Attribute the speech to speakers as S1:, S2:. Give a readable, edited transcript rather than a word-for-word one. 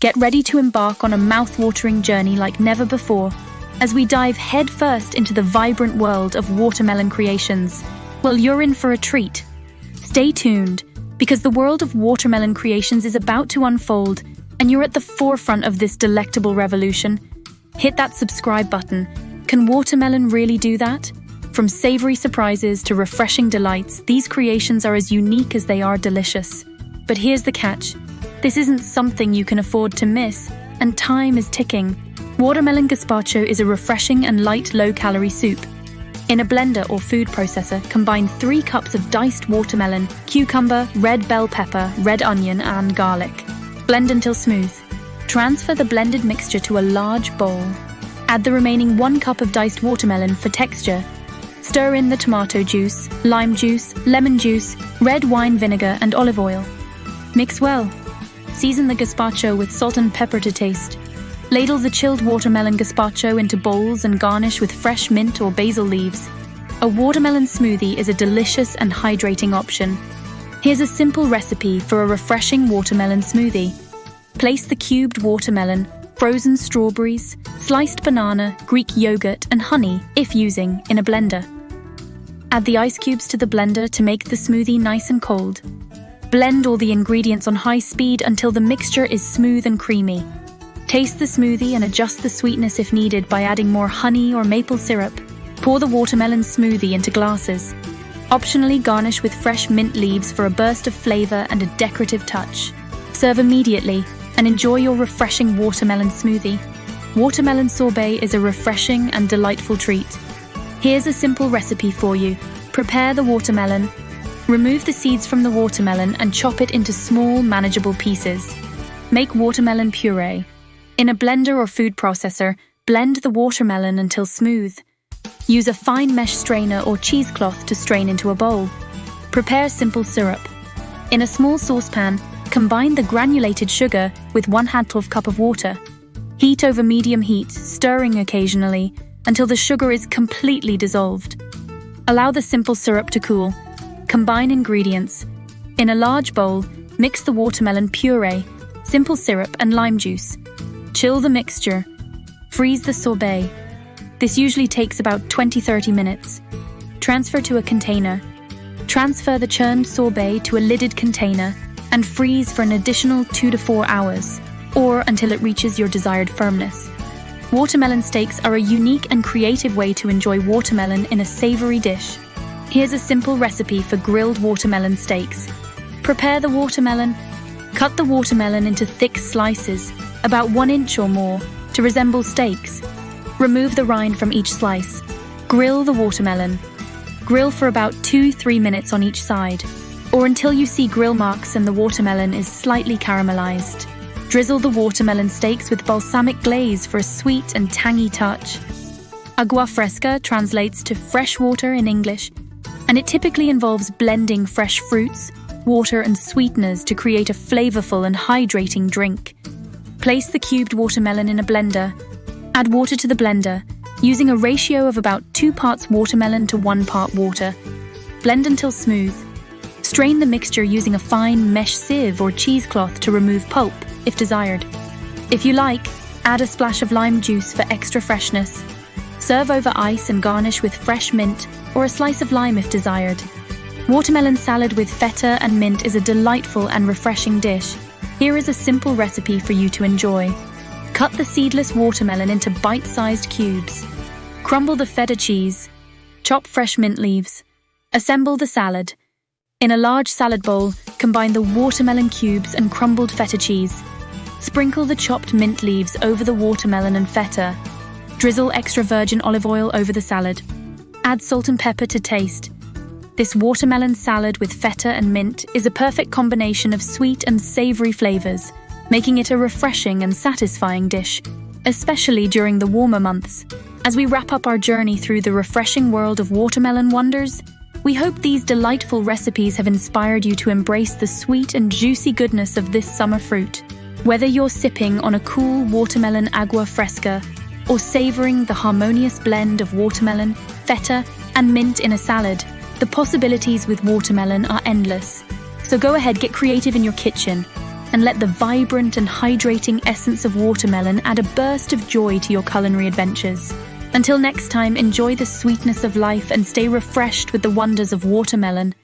S1: Get ready to embark on a mouth-watering journey like never before as we dive headfirst into the vibrant world of watermelon creations. Well, you're in for a treat. Stay tuned, because the world of watermelon creations is about to unfold, and you're at the forefront of this delectable revolution. Hit that subscribe button. Can watermelon really do that? From savory surprises to refreshing delights, these creations are as unique as they are delicious. But here's the catch. This isn't something you can afford to miss, and time is ticking. Watermelon gazpacho is a refreshing and light low-calorie soup. In a blender or food processor, combine 3 cups of diced watermelon, cucumber, red bell pepper, red onion, and garlic. Blend until smooth. Transfer the blended mixture to a large bowl. Add the remaining 1 cup of diced watermelon for texture. Stir in the tomato juice, lime juice, lemon juice, red wine vinegar, and olive oil. Mix well. Season the gazpacho with salt and pepper to taste. Ladle the chilled watermelon gazpacho into bowls and garnish with fresh mint or basil leaves. A watermelon smoothie is a delicious and hydrating option. Here's a simple recipe for a refreshing watermelon smoothie. Place the cubed watermelon, frozen strawberries, sliced banana, Greek yogurt, and honey, if using, in a blender. Add the ice cubes to the blender to make the smoothie nice and cold. Blend all the ingredients on high speed until the mixture is smooth and creamy. Taste the smoothie and adjust the sweetness if needed by adding more honey or maple syrup. Pour the watermelon smoothie into glasses. Optionally garnish with fresh mint leaves for a burst of flavor and a decorative touch. Serve immediately and enjoy your refreshing watermelon smoothie. Watermelon sorbet is a refreshing and delightful treat. Here's a simple recipe for you. Prepare the watermelon. Remove the seeds from the watermelon and chop it into small, manageable pieces. Make watermelon puree. In a blender or food processor, blend the watermelon until smooth. Use a fine mesh strainer or cheesecloth to strain into a bowl. Prepare simple syrup. In a small saucepan, combine the granulated sugar with 1/2 cup of water. Heat over medium heat, stirring occasionally, until the sugar is completely dissolved. Allow the simple syrup to cool. Combine ingredients. In a large bowl, mix the watermelon puree, simple syrup, and lime juice. Chill the mixture. Freeze the sorbet. This usually takes about 20-30 minutes. Transfer to a container. Transfer the churned sorbet to a lidded container and freeze for an additional 2 to 4 hours, or until it reaches your desired firmness. Watermelon steaks are a unique and creative way to enjoy watermelon in a savory dish. Here's a simple recipe for grilled watermelon steaks. Prepare the watermelon. Cut the watermelon into thick slices, about 1 inch or more, to resemble steaks. Remove the rind from each slice. Grill the watermelon. Grill for about 2-3 minutes on each side, or until you see grill marks and the watermelon is slightly caramelized. Drizzle the watermelon steaks with balsamic glaze for a sweet and tangy touch. Agua fresca translates to fresh water in English, and it typically involves blending fresh fruits, water, and sweeteners to create a flavorful and hydrating drink. Place the cubed watermelon in a blender. Add water to the blender, using a ratio of about 2 parts watermelon to 1 part water. Blend until smooth. Strain the mixture using a fine mesh sieve or cheesecloth to remove pulp, if desired. If you like, add a splash of lime juice for extra freshness. Serve over ice and garnish with fresh mint or a slice of lime if desired. Watermelon salad with feta and mint is a delightful and refreshing dish. Here is a simple recipe for you to enjoy. Cut the seedless watermelon into bite-sized cubes. Crumble the feta cheese. Chop fresh mint leaves. Assemble the salad. In a large salad bowl, combine the watermelon cubes and crumbled feta cheese. Sprinkle the chopped mint leaves over the watermelon and feta. Drizzle extra virgin olive oil over the salad. Add salt and pepper to taste. This watermelon salad with feta and mint is a perfect combination of sweet and savory flavors, making it a refreshing and satisfying dish, especially during the warmer months. As we wrap up our journey through the refreshing world of watermelon wonders, we hope these delightful recipes have inspired you to embrace the sweet and juicy goodness of this summer fruit. Whether you're sipping on a cool watermelon agua fresca or savoring the harmonious blend of watermelon, feta, and mint in a salad, the possibilities with watermelon are endless. So go ahead, get creative in your kitchen. and let the vibrant and hydrating essence of watermelon add a burst of joy to your culinary adventures. Until next time, enjoy the sweetness of life and stay refreshed with the wonders of watermelon.